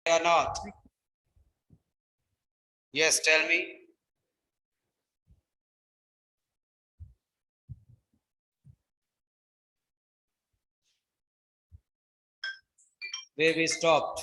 or not? Yes, tell me. Where we stopped.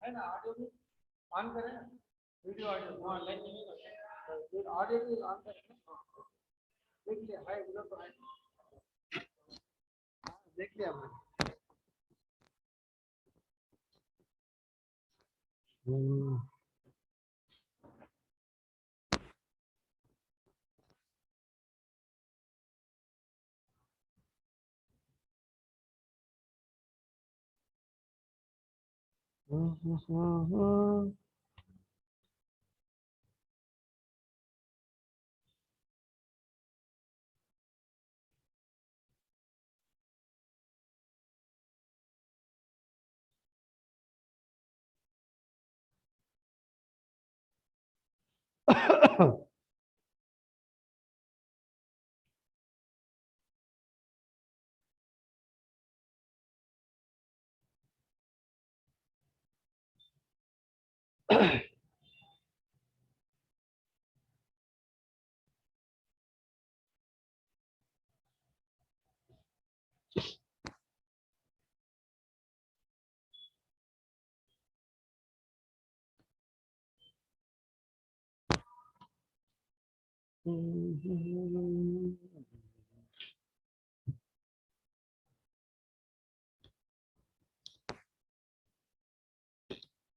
है ना, audio भी ऑन करें, वीडियो ऑडियो हाँ लाइन नहीं, ऑडियो भी ऑन करें ना, देख लिया है उधर तो है, देख लिया मैंने।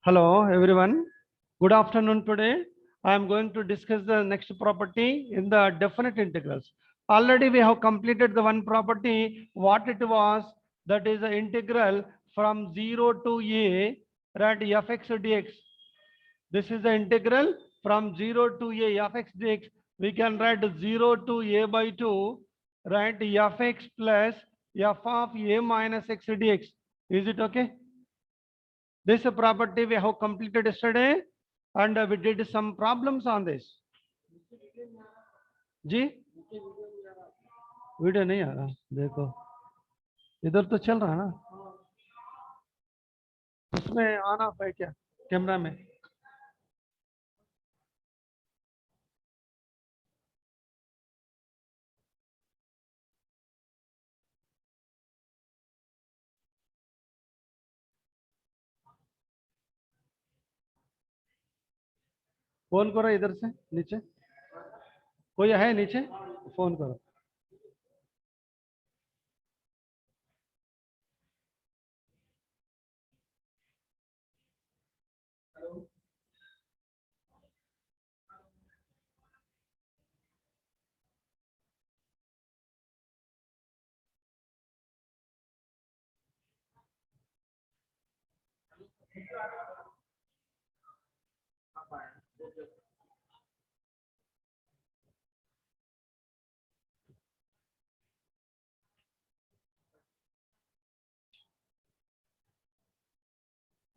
Hello everyone. Good afternoon. Today I am going to discuss the next property in the definite integrals. Already we have completed the one property. What it was, that is the integral from 0 to a, right, fx dx. This is the integral from 0 to a fx dx. We can write 0 to a by 2, right, fx plus f of a minus x dx. Is it okay? This property we have completed yesterday, and we did some problems on this. जी video नहीं आ रहा, देखो इधर तो चल रहा है ना, उसमें आना है क्या कैमरा में? फोन करो इधर से नीचे, कोई है नीचे, फोन करो.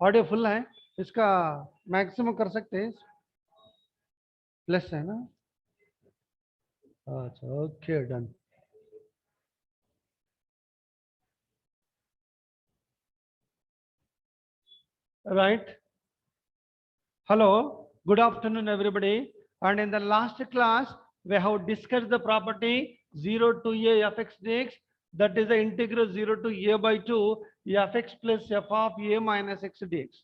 ऑडियो फुल है, इसका मैक्सिमम कर सकते हैं, प्लस है ना. अच्छा, okay, done. Right. Hello, good afternoon, everybody. And in the last class, we have discussed the property 0 to a fx dx, that is the integral 0 to a by 2 fx plus f of a minus x dx.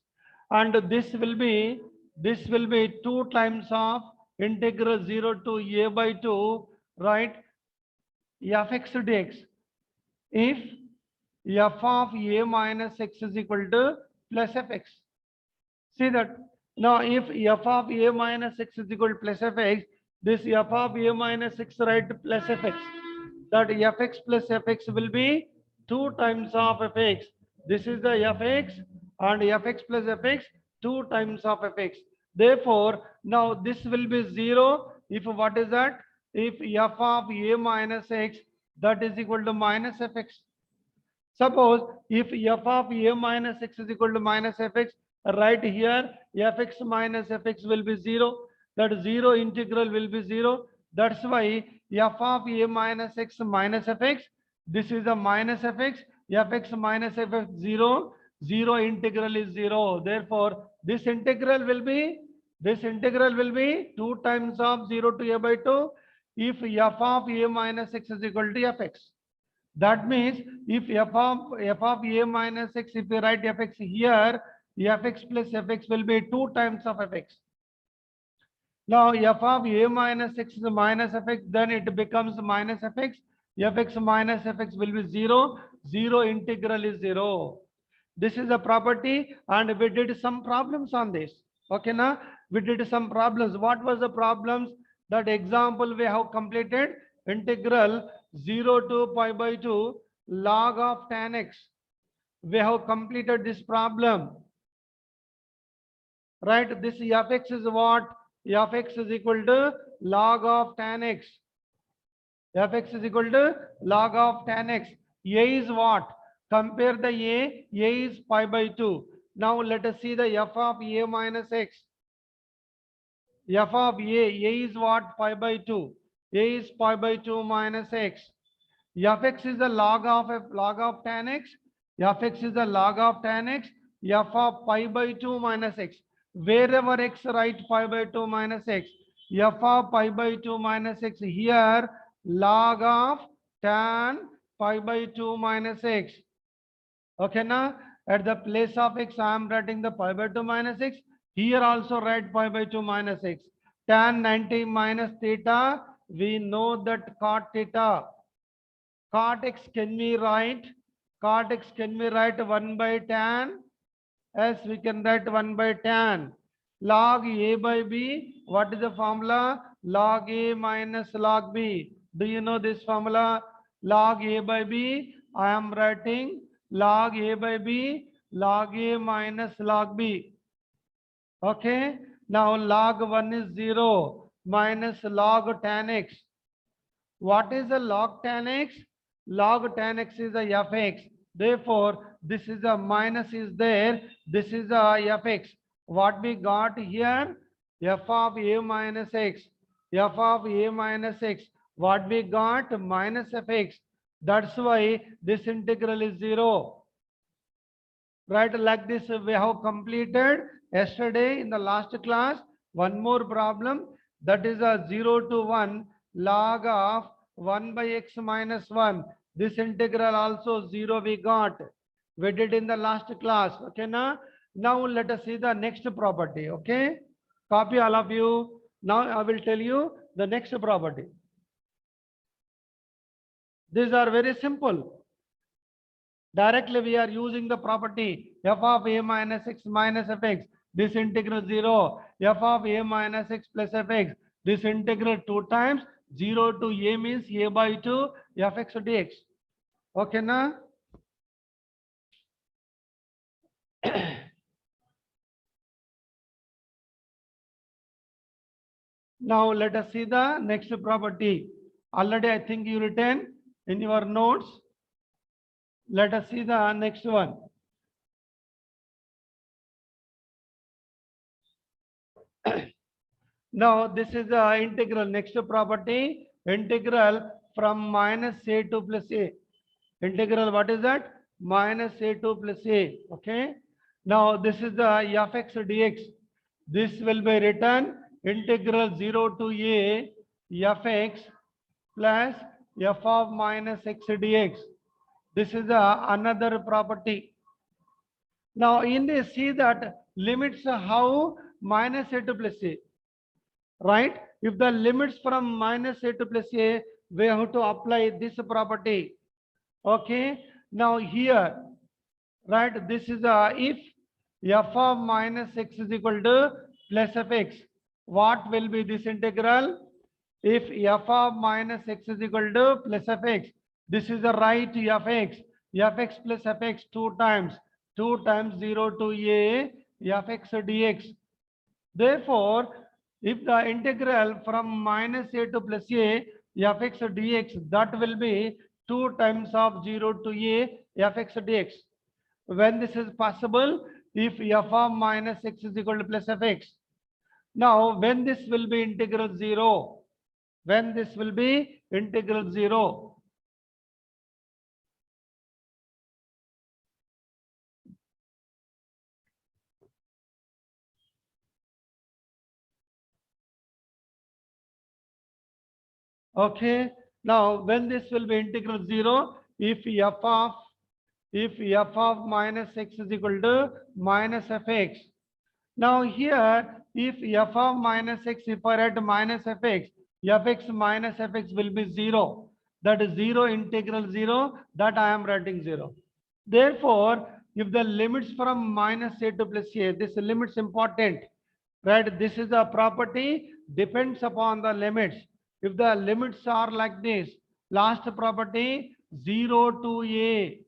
And this will be 2 times of integral 0 to a by 2, right, fx dx. If f of a minus x is equal to plus fx. See that now if f of a minus x is equal to plus fx, this f of a minus x right plus fx, that fx plus fx will be 2 times of fx. This is the fx, and fx plus fx 2 times of fx. Therefore, now this will be 0 if what is that? If f of a minus x that is equal to minus fx. Suppose if f of a minus x is equal to minus fx, right here fx minus fx will be 0. That 0 integral will be 0. That's why f of a minus x minus fx, this is a minus fx, fx minus fx 0, 0 integral is 0. Therefore, this integral will be 2 times of 0 to a by 2 if f of a minus x is equal to fx. That means if f of a minus x, if we write fx here, fx plus fx will be 2 times of fx. Now f of a minus x is minus fx, then it becomes minus fx. Fx minus fx will be 0. 0 integral is 0. This is a property, and we did some problems on this. Okay, now we did some problems. What was the problems? That example we have completed, integral 0 to pi by 2 log of tan x. We have completed this problem. Right, this fx is what? Fx is equal to log of tan x. Fx is equal to log of tan x. A is what? Compare the A is pi by 2. Now let us see the f of a minus x. F of a is what? Pi by 2. A is pi by 2 minus x. Fx is the log of tan x. Fx is the log of tan x. F of pi by 2 minus x. Wherever x, write pi by 2 minus x. F of pi by 2 minus x here, log of tan pi by 2 minus x. Okay, now at the place of x, I am writing the pi by 2 minus x. Here also write pi by 2 minus x. Tan 90 minus theta, we know that cot theta. Cot x can be write, cot x can be write 1 by tan. Yes, we can write 1 by tan. Log a by b, what is the formula? Log a minus log b. Do you know this formula? Log a by b, I am writing log a by b, log a minus log b. Okay, now log 1 is 0 minus log tan x. What is the log tan x? Log tan x is a fx. Therefore, this is a minus is there. This is a fx. What we got here? F of a minus x. F of a minus x. What we got? Minus fx. That's why this integral is 0. Right, like this we have completed yesterday in the last class. One more problem, that is a 0 to 1 log of 1 by x minus 1. This integral also 0 we got. We did in the last class. Okay, now let us see the next property. Okay, Copy all of you. Now I will tell you the next property. These are very simple. Directly we are using the property f of a minus x minus fx. This integral 0. F of a minus x plus fx. This integral 2 times 0 to a means a by 2 fx dx. Okay, na? Now let us see the next property. Already I think you written in your notes. Let us see the next one. Now this is the integral. Next property, integral from minus a to plus a. Integral, what is that? Minus a to plus a. Okay. Now this is the fx dx. This will be written integral 0 to a fx plus f of minus x dx. This is the another property. Now in this, see that limits how minus a to plus a, right? If the limits from minus a to plus a, we have to apply this property. Okay. Now here, right, this is if f of minus x is equal to plus fx, what will be this integral? If f of minus x is equal to plus fx, this is the right fx plus fx 2 times 0 to a fx dx. Therefore, if the integral from minus a to plus a fx dx, that will be 2 times of 0 to a fx dx. When this is possible, if f of minus x is equal to plus fx. Now, when this will be integral 0? When this will be integral 0? Okay. Now, when this will be integral 0, if f of minus x is equal to minus fx. Now here, if f of minus x, if I write minus fx, fx minus fx will be 0. That is 0 integral 0, that I am writing 0. Therefore, if the limits from minus a to plus a, this limits important, right? This is a property depends upon the limits. If the limits are like this, last property 0 to a,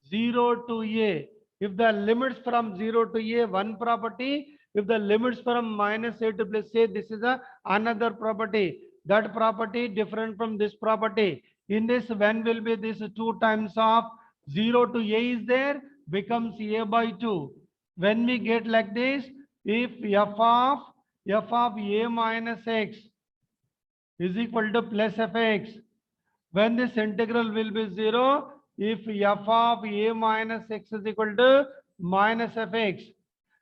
0 to a. If the limits from 0 to a, one property. If the limits from minus a to plus a, this is another property. That property different from this property. In this, when will be this 2 times of 0 to a is there, becomes a by 2. When we get like this, if f of a minus x is equal to plus fx, when this integral will be 0, if f of a minus x is equal to minus fx.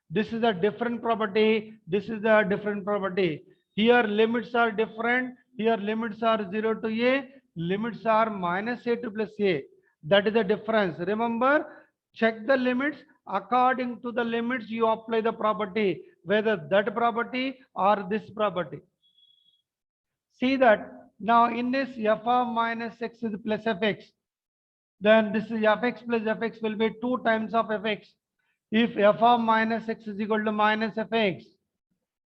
This is a different property. This is a different property. Here limits are different. Here limits are 0 to a. Limits are minus a to plus a. That is the difference. Remember, check the limits. According to the limits, you apply the property, whether that property or this property. See that now in this f of minus x is plus fx. Then this is fx plus fx will be 2 times of fx. If f of minus x is equal to minus fx,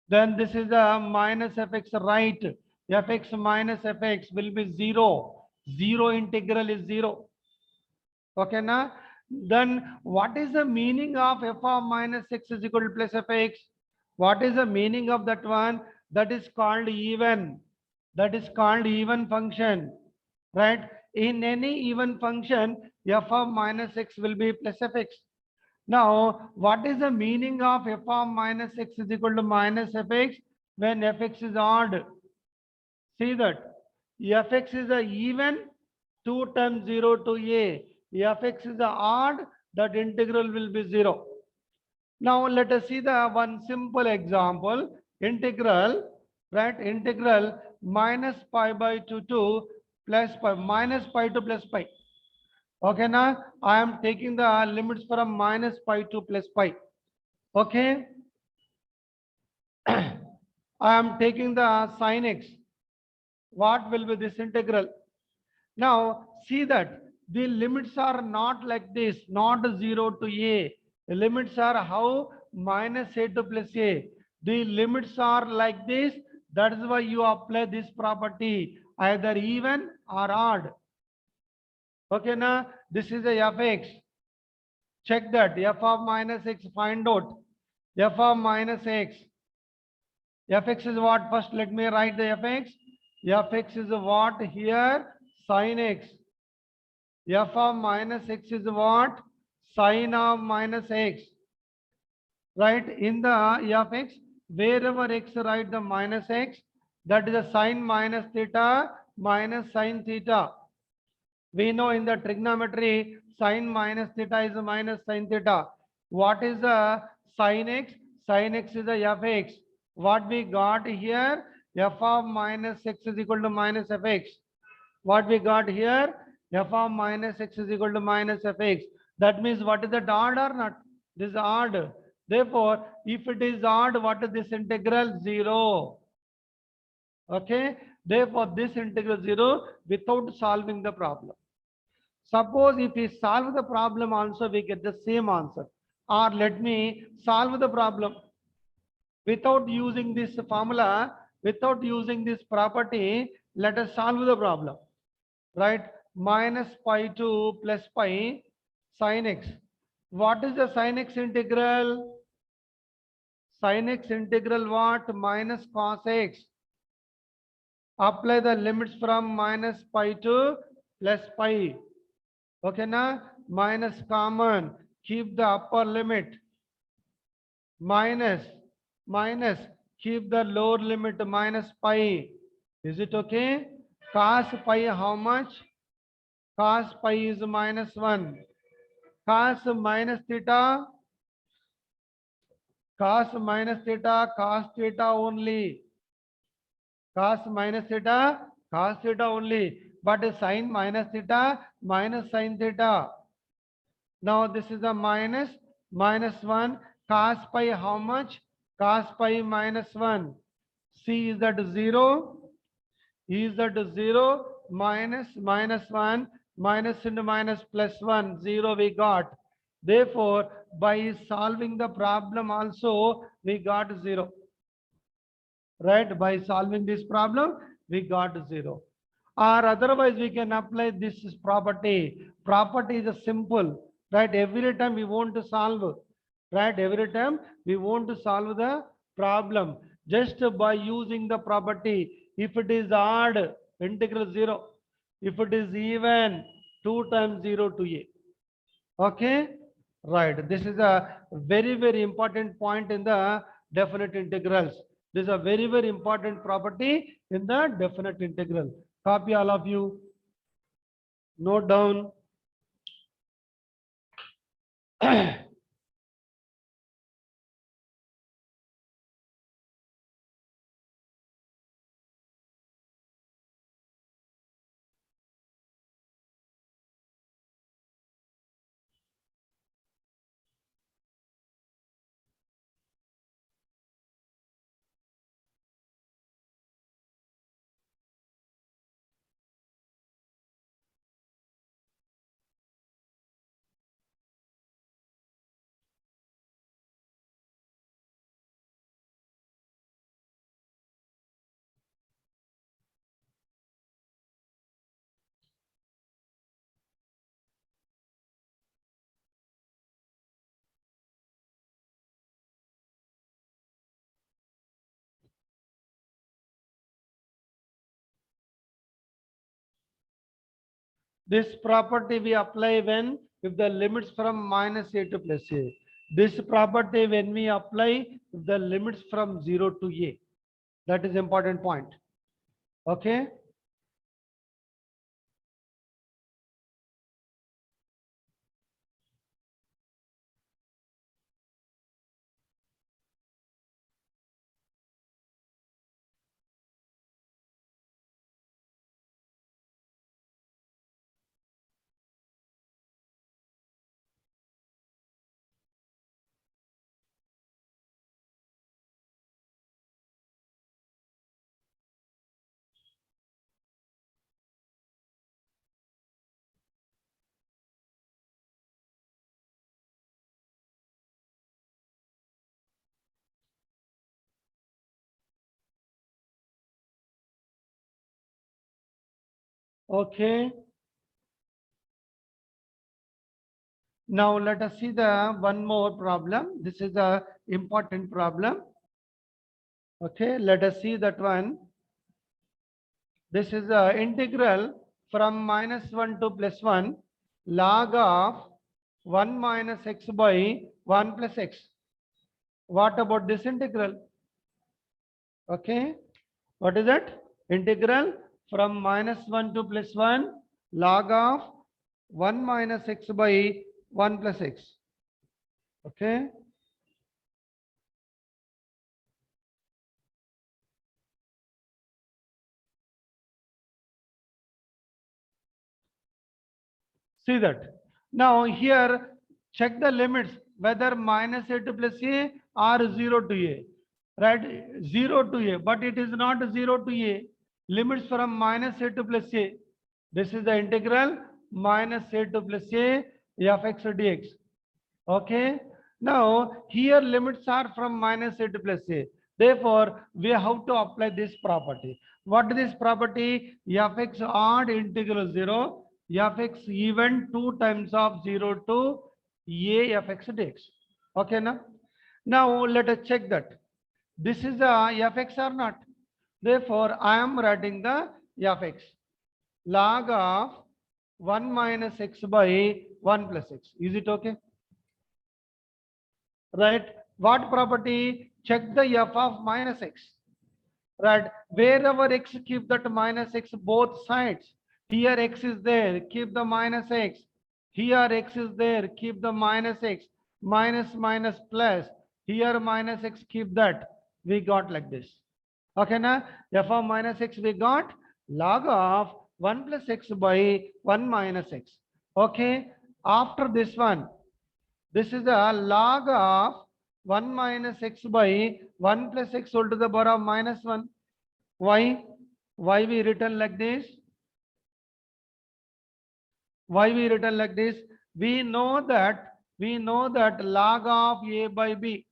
then this is a minus fx, right? Fx minus fx will be 0. 0 integral is 0. Okay, now then what is the meaning of f of minus x is equal to plus fx? What is the meaning of that one? That is called even. That is called even function, right? In any even function, f of minus x will be plus fx. Now, what is the meaning of f of minus x is equal to minus fx when fx is odd? See that fx is a even, 2 times 0 to a. Fx is a odd, that integral will be 0. Now, let us see the one simple example. Integral, right? Integral minus pi by 2 to plus pi, minus pi to plus pi. Okay, now I am taking the limits from minus pi to plus pi. Okay. I am taking the sin x. What will be this integral? Now see that the limits are not like this, not 0 to a. The limits are how? Minus a to plus a. The limits are like this. That is why you apply this property, either even or odd. Okay, now this is a fx. Check that f of minus x, find out f of minus x. Fx is what? First let me write the fx. Fx is what here? Sin x. F of minus x is what? Sin of minus x. Right? In the fx, wherever x write the minus x, that is the sin minus theta minus sin theta. We know in the trigonometry, sin minus theta is minus sin theta. What is the sin x? Sin x is the fx. What we got here? F of minus x is equal to minus fx. What we got here? F of minus x is equal to minus fx. That means what is that, odd or not? This is odd. Therefore, if it is odd, what is this integral? 0. Okay. Therefore, this integral 0 without solving the problem. Suppose if we solve the problem also, we get the same answer. Or let me solve the problem without using this formula, without using this property. Let us solve the problem. Right? Minus pi to plus pi sin x. What is the sin x integral? Sin x integral what? Minus cos x. Apply the limits from minus pi to plus pi. Okay, now minus common, keep the upper limit. Minus, minus, keep the lower limit minus pi. Is it okay? Cos pi how much? Cos pi is minus 1. Cos minus theta, cos theta only. Cos minus theta, cos theta only. But sin minus theta, minus sin theta. Now this is a minus, minus 1. Cos pi how much? Cos pi minus 1. C is that 0? Is that 0? Minus, minus 1. Minus into minus plus 1. 0 we got. Therefore, by solving the problem also, we got 0. Right? By solving this problem, we got 0. Or otherwise, we can apply this property. Property is a simple. Right? Every time we want to solve. Right? Every time we want to solve the problem. Just by using the property. If it is odd, integral 0. If it is even, 2 times 0 to a. Okay? Right. This is a very, very important point in the definite integrals. This is a very, very important property in the definite integral. Copy all of you. Note down. This property we apply when if the limits from minus a to plus a. This property when we apply if the limits from 0 to a. That is important point. Okay. Okay. Now let us see the one more problem. This is a important problem. Okay, let us see that one. This is a integral from -1 to +1 log of 1 minus x by 1 plus x. What about this integral? Okay, what is it? Integral from -1 to +1 log of 1 minus x by 1 plus x. Okay. See that. Now here check the limits whether minus a to plus a or 0 to a. Right? 0 to a, but it is not 0 to a. Limits from minus a to plus a. This is the integral minus a to plus a f x dx. Okay. Now here limits are from minus a to plus a. Therefore, we have to apply this property. What is this property? Fx odd integral 0, fx even 2 times of 0 to a fx dx. Okay, now let us check that. This is a fx or not. Therefore, I am writing the fx log of 1 minus x by 1 plus x. Is it okay? Right? What property? Check the f of minus x. Right? Wherever x, keep that minus x both sides. Here x is there, keep the minus x. Here x is there, keep the minus x. Minus minus plus. Here minus x, keep that. We got like this. Okay, now f of minus x we got log of 1 plus x by 1 minus x. Okay, after this one, this is a log of 1 minus x by 1 plus x whole to the power of minus 1. Why? Why we written like this? Why we written like this? We know that log of a by b.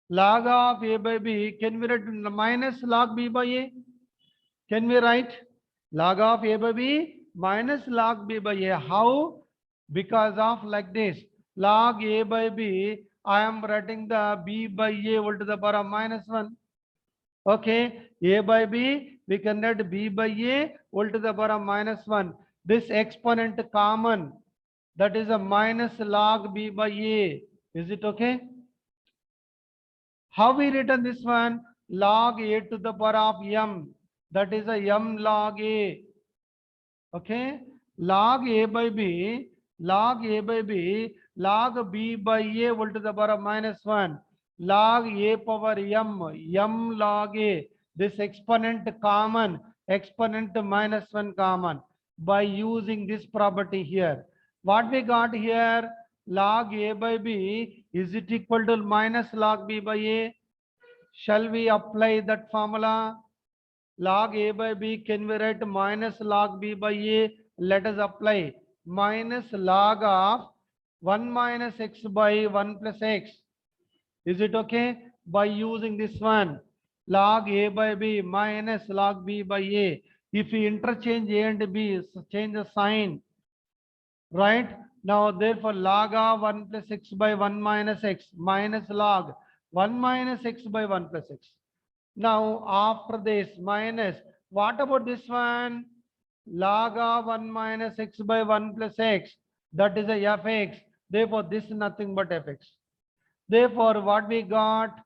Log of a by b, can we write minus log b by a? Can we write log of a by b minus log b by a? How? Because of like this. Log a by b, I am writing the b by a whole to the power of minus 1. Okay, a by b, we can write b by a whole to the power of minus 1. This exponent common, that is a minus log b by a. Is it okay? How we written this one? Log a to the power of m. That is a m log a. Okay. Log a by b. Log a by b. Log b by a whole to the power of minus 1. Log a power m. M log a. This exponent common. Exponent minus 1 common. By using this property here. What we got here? Log a by b, is it equal to minus log b by a? Shall we apply that formula? Log a by b, can we write minus log b by a? Let us apply minus log of 1 minus x by 1 plus x. Is it okay? By using this one, log a by b minus log b by a. If we interchange a and b, change the sign. Right? Now, therefore, log of 1 plus x by 1 minus x minus log 1 minus x by 1 plus x. Now, after this minus, what about this one? Log of 1 minus x by 1 plus x. That is a fx. Therefore, this is nothing but fx. Therefore, what we got?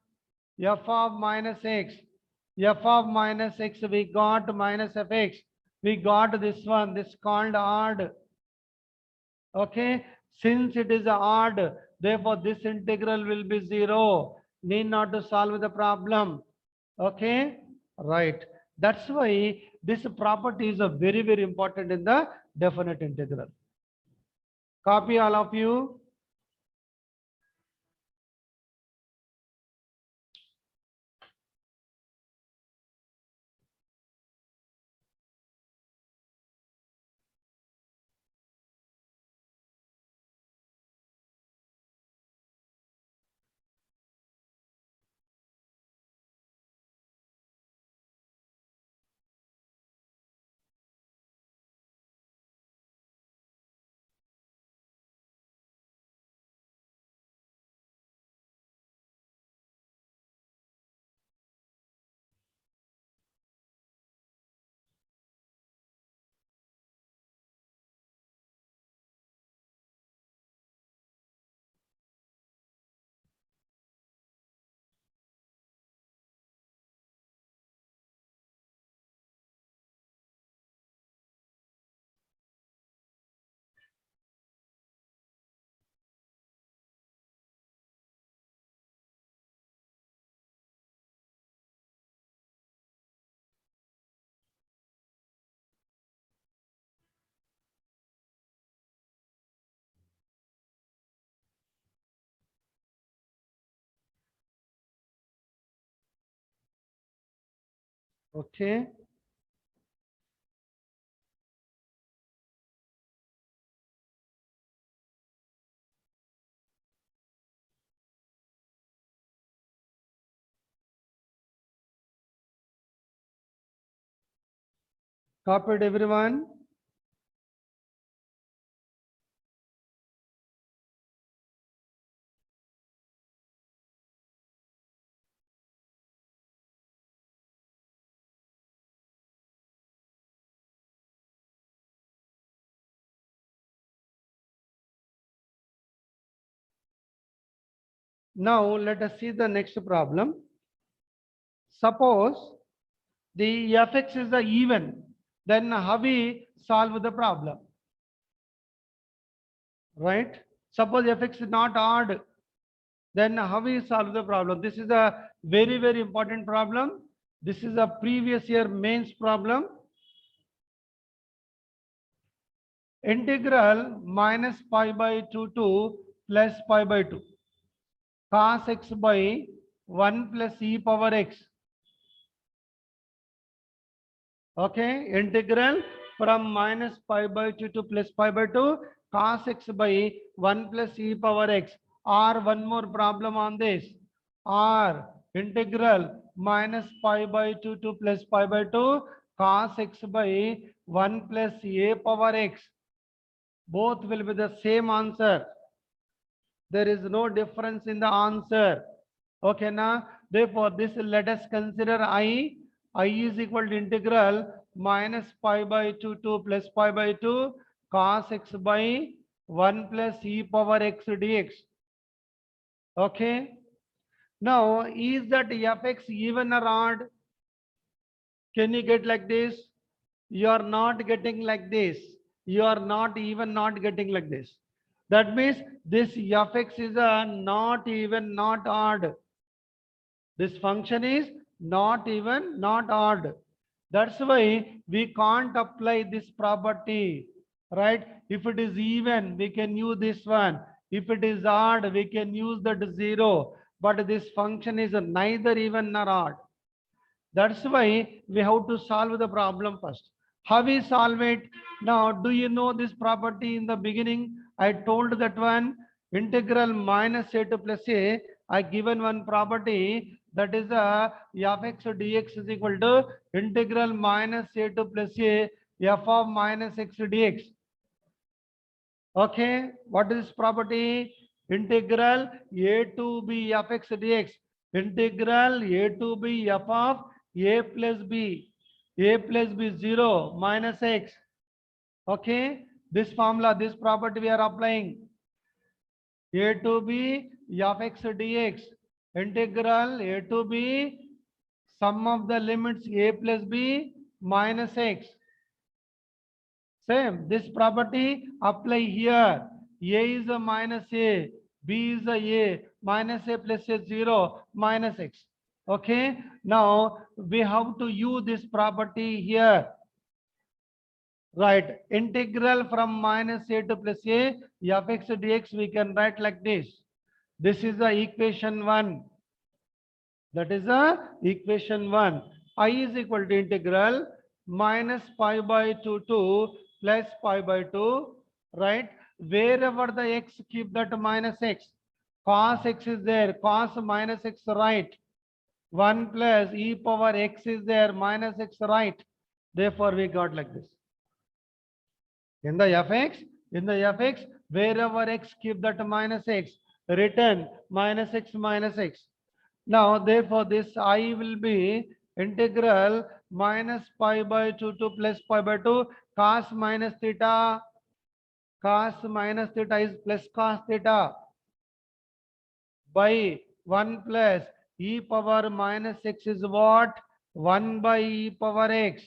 F of minus x. F of minus x, we got minus fx. We got this one, this called odd. Okay, since it is odd, therefore this integral will be 0. Need not to solve the problem. Okay, right. That's why this property is a very, very important in the definite integral. Copy all of you. Okay. Copied everyone? Now let us see the next problem. Suppose the fx is the even, then how we solve the problem? Right? Suppose fx is not odd, then how we solve the problem? This is a very, very important problem. This is a previous year mains problem. Integral minus pi by 2 to plus pi by 2 cos x by 1 plus e power x. Okay, integral from minus pi by 2 to plus pi by 2 cos x by 1 plus e power x. Or one more problem on this. Or integral minus pi by 2 to plus pi by 2 cos x by 1 plus a power x. Both will be the same answer. There is no difference in the answer. Okay, now therefore this let us consider I is equal to integral minus pi by 2 to plus pi by 2 cos x by 1 plus e power x dx. Okay, now is that fx even or odd? Can you get like this? You are not getting like this. You are not even not getting like this. That means this fx is a not even, not odd. This function is not even, not odd. That's why we can't apply this property, right? If it is even, we can use this one. If it is odd, we can use that 0. But this function is neither even nor odd. That's why we have to solve the problem first. How we solve it? Now, do you know this property in the beginning? I told that one integral minus a to plus a. I given one property, that is a f x dx is equal to integral minus a to plus a f of minus x dx. Okay, what is this property? Integral a to b f x dx. Integral a to b f of a plus b. A plus b 0 minus x. Okay, this formula, this property we are applying. A to b f x dx. Integral a to b sum of the limits a plus b minus x. Same, this property apply here. A is a minus a, b is a minus a plus a 0 minus x. Okay, now we have to use this property here. Right, integral from minus a to plus a f x dx we can write like this. This is the equation 1. That is the equation 1. I is equal to integral minus pi by 2 to plus pi by 2, right? Wherever the x, keep that minus x. Cos x is there, cos minus x, right? 1 plus e power x is there, minus x, right? Therefore, we got like this. In the fx, wherever x, keep that minus x. Written minus x. Now, therefore, this I will be integral minus pi by 2 to plus pi by 2 cos minus theta. Cos minus theta is plus cos theta by 1 plus e power minus x is what? 1 by e power x.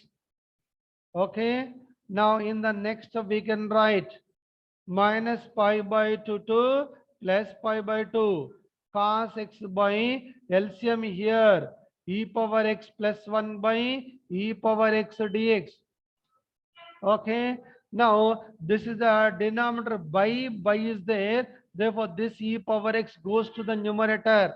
Okay. Now, in the next we can write minus pi by 2 to plus pi by 2 cos x by LCM here e power x plus 1 by e power x dx. Okay, now this is the denominator, by is there, therefore this e power x goes to the numerator.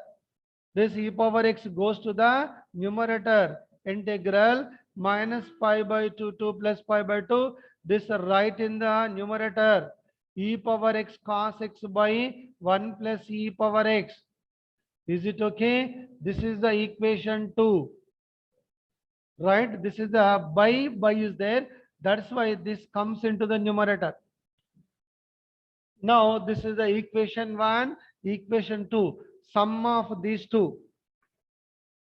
This e power x goes to the numerator. integral minus pi by 2 2 plus pi by 2. This write in the numerator e power x cos x by 1 plus e power x. Is it okay? This is the equation 2. Right? This is the by is there. That's why this comes into the numerator. Now this is the equation 1, equation 2. Sum of these two.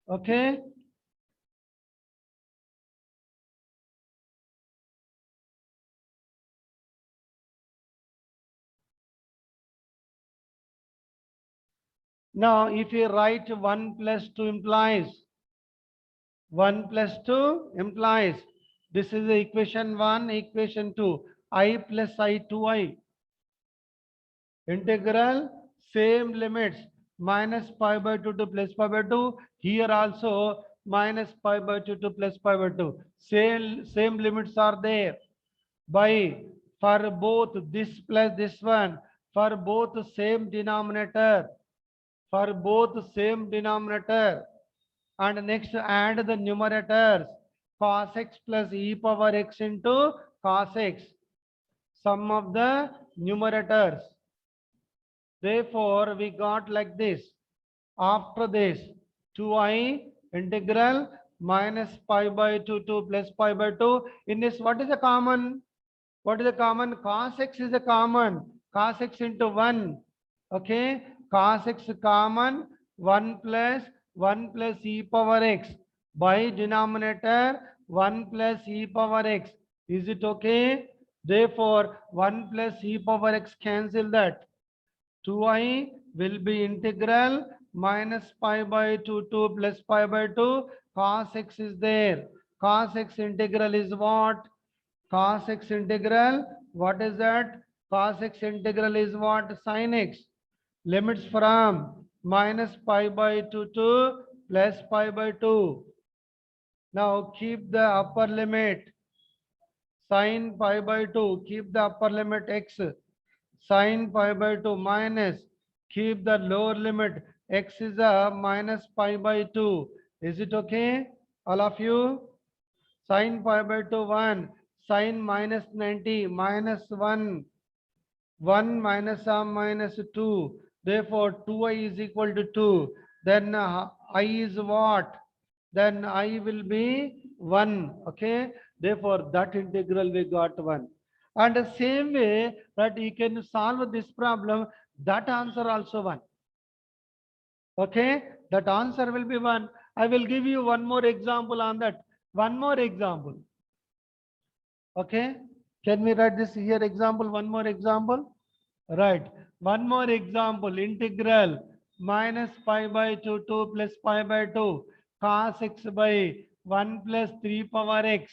Okay. Now if you write 1 plus 2 implies 1 plus 2 implies this is the equation 1, equation 2, I plus I 2I. Integral same limits minus pi by 2 to plus pi by 2. Here also minus pi by 2 to plus pi by 2. Same limits are there. By for both this plus this one, for both same denominator, for both same denominator. And next add the numerators cos x plus e power x into cos x. Sum of the numerators. Therefore, we got like this. After this, 2I integral minus pi by 2 to plus pi by 2. In this, what is the common? What is the common? Cos x is the common. Cos x into 1. Okay. Cos x common 1 plus e power x by denominator 1 plus e power x. Is it okay? Therefore, 1 plus e power x cancel that. 2I will be integral minus pi by 2 to plus pi by 2. Cos x is there. Cos x integral is what? Cos x integral, what is that? Cos x integral is what? Sin x. Limits from minus pi by 2 to plus pi by 2. Now keep the upper limit. Sin pi by 2, keep the upper limit x. Sin pi by 2 minus, keep the lower limit. X is a minus pi by 2. Is it okay? All of you? Sin pi by 2, 1. Sin minus 90, minus 1. 1 minus minus 2. Therefore, 2i is equal to 2. Then I is what? Then I will be 1. Okay. Therefore, that integral we got 1. And the same way that you can solve this problem, that answer also 1. Okay. That answer will be 1. I will give you one more example on that. One more example. Okay. Can we write this here example? One more example. Right. One more example. Integral minus pi by 2 2 plus pi by 2 cos x by 1 plus 3 power x.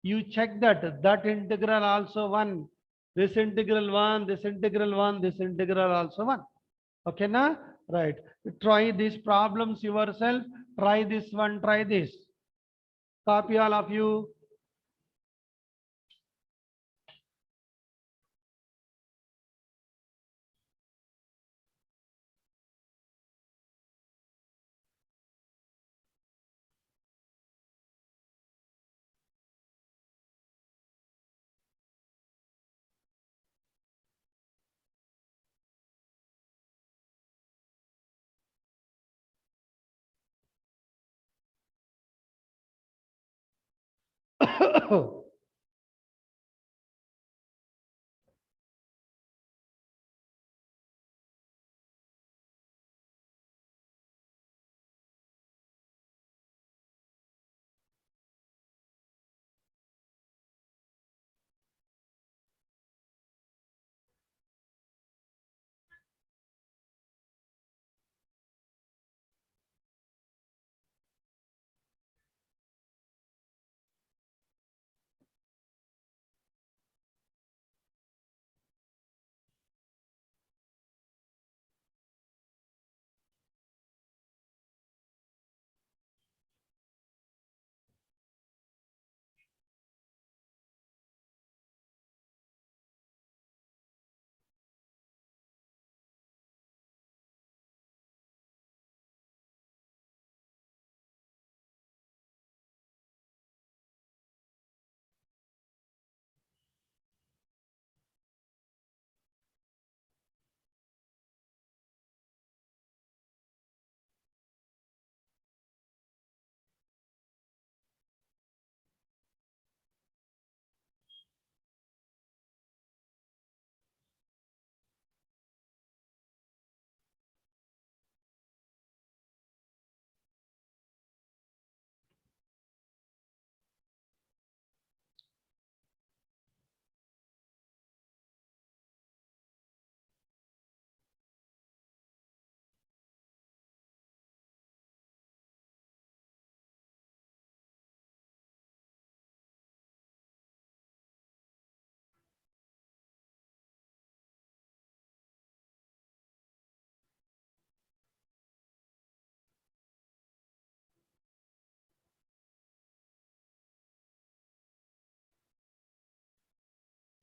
You check that integral also 1. This integral 1, this integral 1, this integral also 1. Okay, na? Right. Try these problems yourself. Try this one, try this. Copy all of you.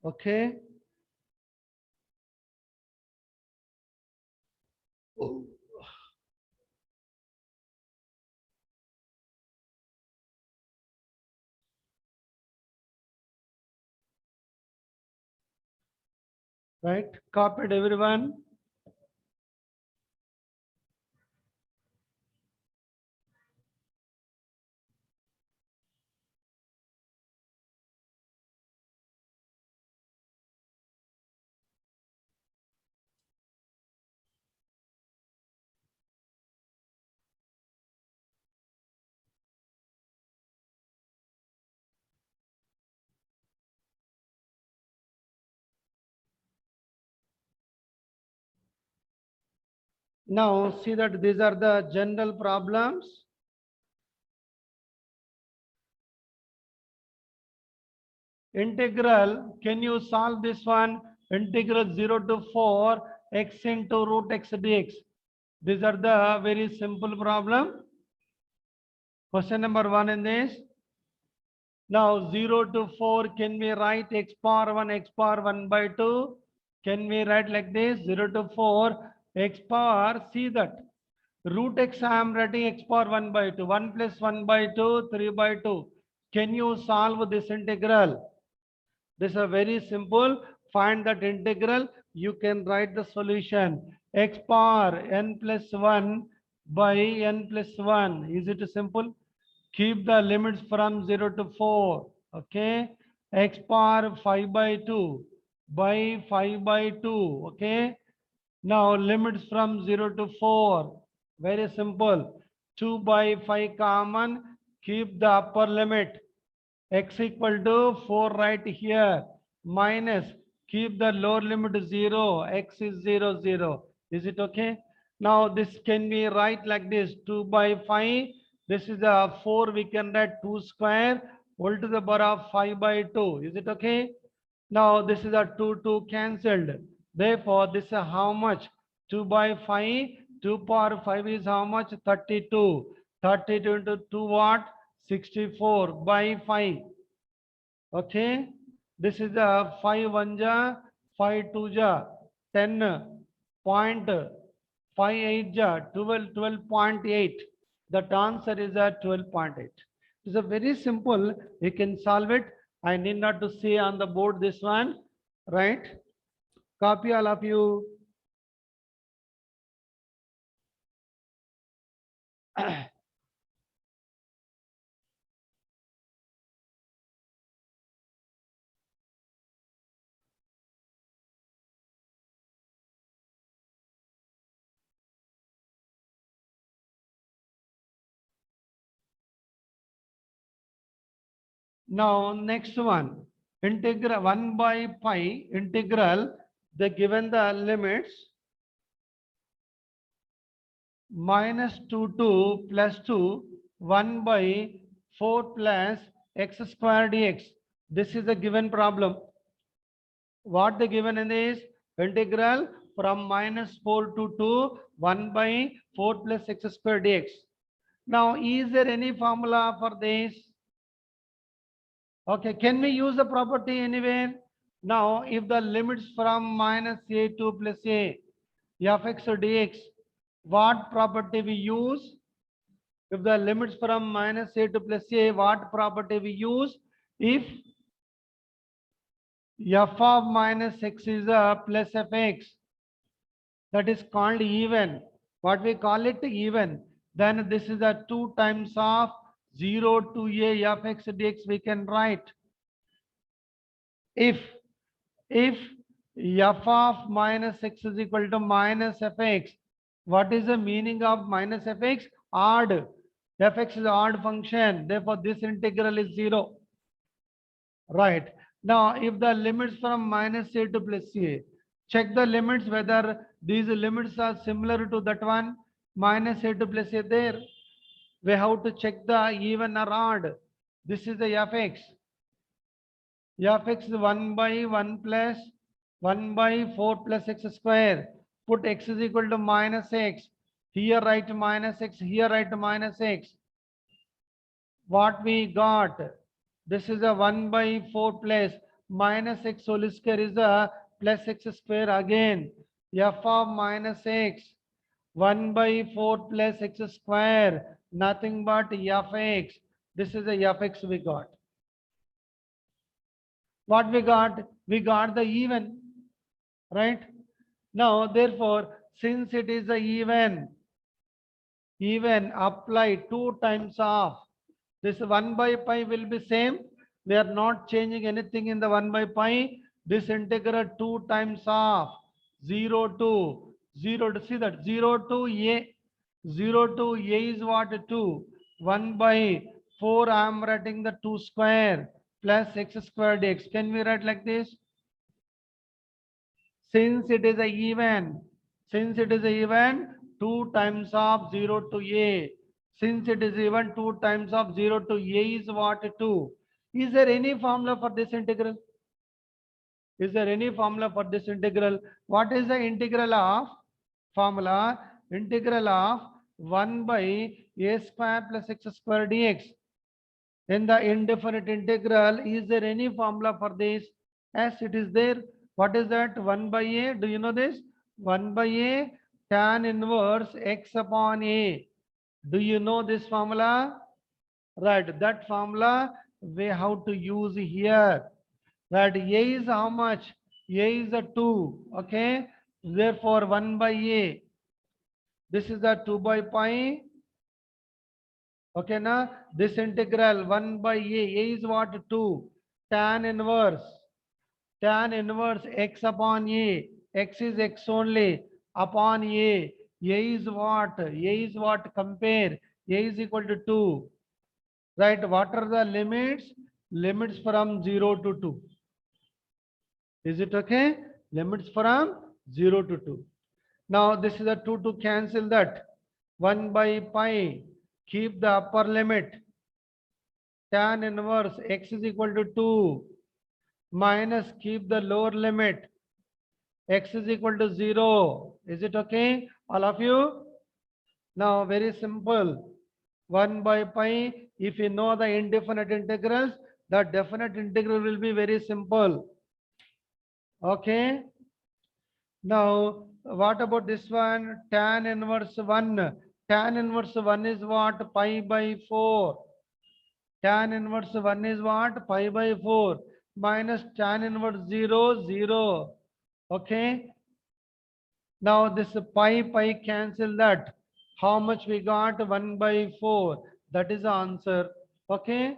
Okay. Right, copied everyone. Now see that these are the general problems. Integral, can you solve this one? Integral 0 to 4 x into root x dx. These are the very simple problem. Question number 1 in this. Now 0 to 4, can we write x power 1, x power 1 by 2? Can we write like this? 0 to 4, x power, see that. Root x I am writing x power 1 by 2. 1 plus 1 by 2, 3 by 2. Can you solve this integral? This is a very simple. Find that integral. You can write the solution. X power n plus 1 by n plus 1. Is it simple? Keep the limits from 0 to 4. Okay. X power 5 by 2 by 5 by 2. Okay. Now limits from 0 to 4. Very simple. 2 by 5 common. Keep the upper limit. X equal to 4 right here. Minus. Keep the lower limit 0. X is 0, 0. Is it okay? Now this can be write like this. 2 by 5. This is a 4. We can write 2 square whole to the power of 5 by 2. Is it okay? Now this is a 2 cancelled. Therefore, this is how much? 2 by 5. 2 power 5 is how much? 32. 32 into 2 what? 64 by 5. Okay. This is a 5 1 ja, 5 2 ja, 10.58 ja, 12.8. That answer is a 12.8. It's a very simple. You can solve it. I need not to say on the board this one, right? Copy all of you. Now next one, integral 1 by pi integral. They given the limits minus 2 to plus 2, 1 by 4 plus x square dx. This is the given problem. What the given in this integral from minus 4 to 2, 1 by 4 plus x square dx. Now, is there any formula for this? Okay, can we use the property anywhere? Now, if the limits from minus a to plus a f x dx, what property we use? If the limits from minus a to plus a, what property we use? If f of minus x is a plus fx, that is called even. What we call it even. Then this is a 2 times of 0 to a f x dx we can write. If f of minus x is equal to minus fx, what is the meaning of minus fx? Odd. Fx is odd function. Therefore, this integral is 0. Right. Now, if the limits from minus a to plus a, check the limits whether these limits are similar to that one, minus a to plus a there. We have to check the even or odd. This is the fx. Fx is 1 by 1 plus 1 by 4 plus x square. Put x is equal to minus x. Here write minus x, here write minus x. What we got? This is a 1 by 4 plus minus x whole square is the plus x square again. F of minus x 1 by 4 plus x square, nothing but fx. This is the fx we got. What we got? We got the even, right? Now, therefore, since it is a even apply 2 times of this 1 by pi will be same. We are not changing anything in the 1 by pi. This integral 2 times of 0 to 0 to see that 0 to a 0 to a is what 2 1 by 4 I am writing the 2 square plus x square dx. Can we write like this? Since it is a even, 2 times of 0 to a, since it is even 2 times of 0 to a is what 2. Is there any formula for this integral? Is there any formula for this integral? What is the integral of formula? Integral of 1 by a square plus x square dx. In the indefinite integral, is there any formula for this? Yes, it is there. What is that? 1 by a. Do you know this? 1 by a tan inverse x upon a. Do you know this formula? Right. That formula we have to use here. Right. A is how much? A is a 2. Okay. Therefore, 1 by a. This is the 2 by pi. Okay, now this integral 1 by a is what? 2. Tan inverse x upon a. X is x only upon a. A is what? A is what? Compare. A is equal to 2. Right? What are the limits? Limits from 0 to 2. Is it okay? Limits from 0 to 2. Now this is a 2 to cancel that. 1 by pi. Keep the upper limit. Tan inverse x is equal to 2 minus keep the lower limit x is equal to 0. Is it okay, all of you? Now very simple. 1 by pi, if you know the indefinite integrals, the definite integral will be very simple. Okay. Now what about this one? Tan inverse 1. Tan inverse 1 is what? Pi by 4. Tan inverse 1 is what? Pi by 4 minus tan inverse 0, 0. Okay. Now this pi cancel that. How much we got? 1 by 4. That is the answer. Okay.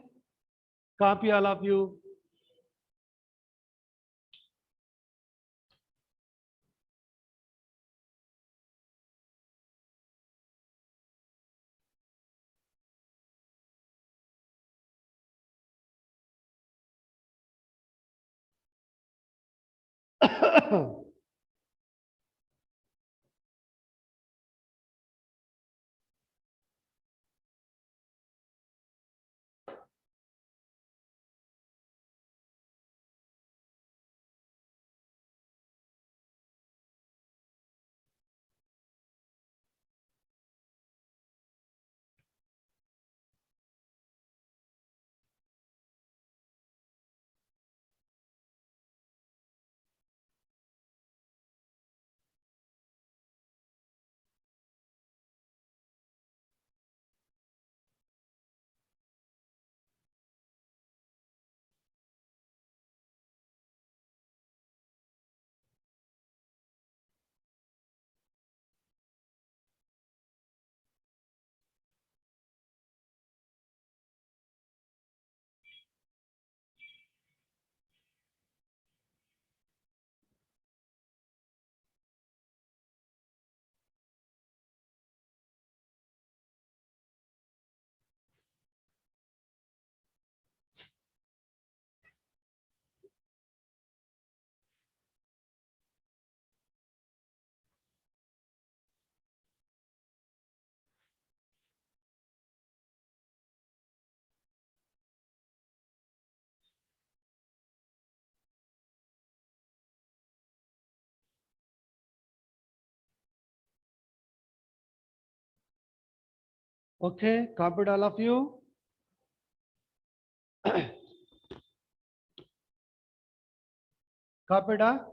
Copy all of you. Okay. Copied all of you. Kapida.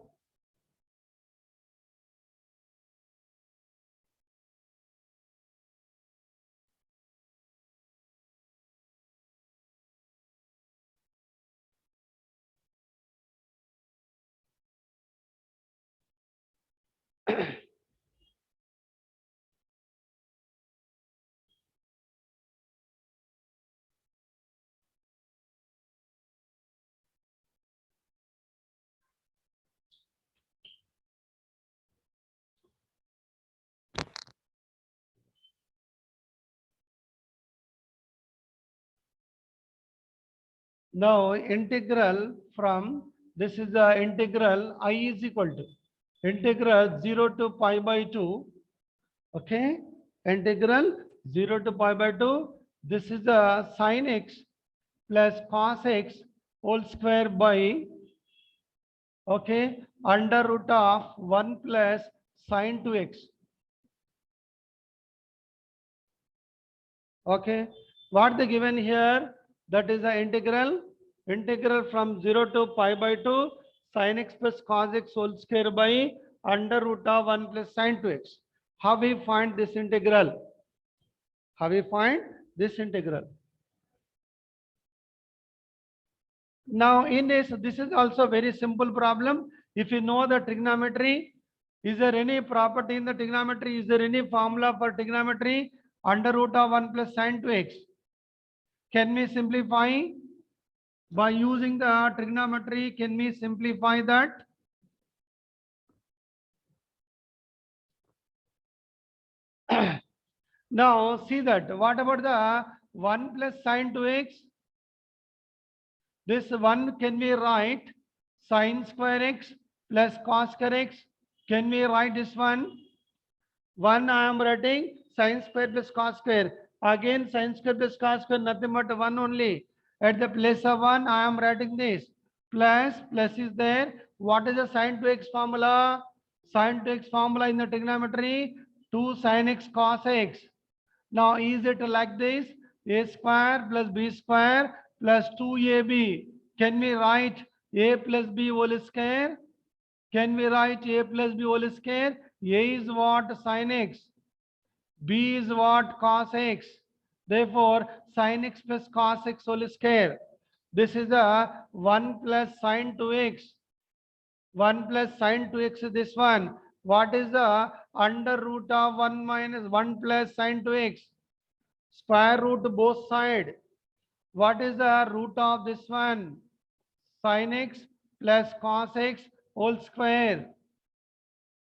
Now integral from this is the integral I is equal to integral 0 to pi by 2. Okay, integral 0 to pi by 2. This is the sin x plus cos x whole square by, okay, under root of 1 plus sin 2x. Okay, what they given here, that is the integral from 0 to pi by 2 sin x plus cos x whole square by under root of 1 plus sin 2x. How we find this integral? How we find this integral? Now in this is also very simple problem. If you know the trigonometry, is there any property in the trigonometry? Is there any formula for trigonometry? Under root of 1 plus sin 2x. Can we simplify by using the trigonometry? Can we simplify that? Now see that. What about the 1 plus sin 2x? This 1 can we write sin square x plus cos square x. Can we write this one? 1 I am writing sin square plus cos square. Again sin square plus cos square, nothing but 1 only. At the place of 1 I am writing this. Plus is there. What is the sin 2x formula? Sin 2x formula in the trigonometry 2 sin x cos x. Now is it like this? A square plus b square plus 2ab. Can we write a plus b whole square? Can we write a plus b whole square? A is what? Sin x. B is what? Cos x. Therefore, sin x plus cos x whole square. This is the 1 plus sin 2x. 1 plus sin 2x is this one. What is the under root of 1 minus 1 plus sin 2x? Square root both side. What is the root of this one? Sin x plus cos x whole square.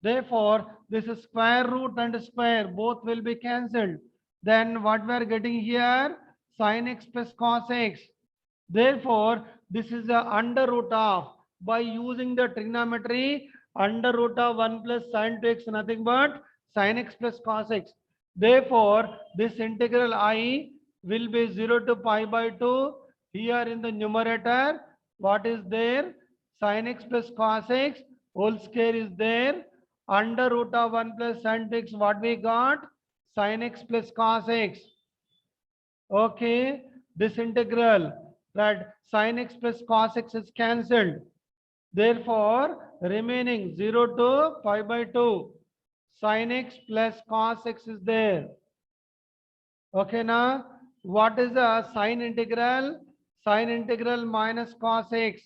Therefore, this is square root and square both will be cancelled. Then what we are getting here? Sin x plus cos x. Therefore, this is the under root of, by using the trigonometry, under root of 1 plus sin 2x nothing but sin x plus cos x. Therefore, this integral I will be 0 to pi by 2. Here in the numerator, what is there? Sin x plus cos x whole square is there. Under root of 1 plus sin 2x, what we got? Sin x plus cos x. Okay, this integral, that sin x plus cos x is cancelled. Therefore, remaining 0 to pi by 2. Sin x plus cos x is there. Okay, now what is the sine integral? Sine integral minus cos x.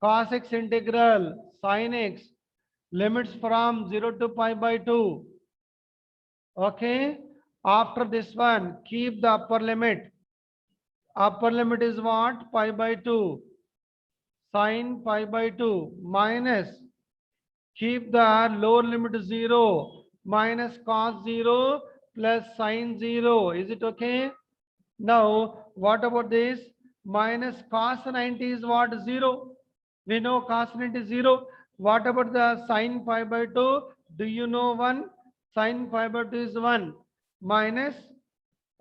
Cos x integral sin x. Limits from 0 to pi by 2. Okay, after this one, keep the upper limit. Upper limit is what? Pi by 2. Sin pi by 2 minus, keep the lower limit 0, minus cos 0 plus sin 0. Is it okay? Now, what about this? Minus cos 90 is what? 0. We know cos 90 is 0. What about the sin pi by 2? Do you know 1? Sin pi by 2 is 1. Minus,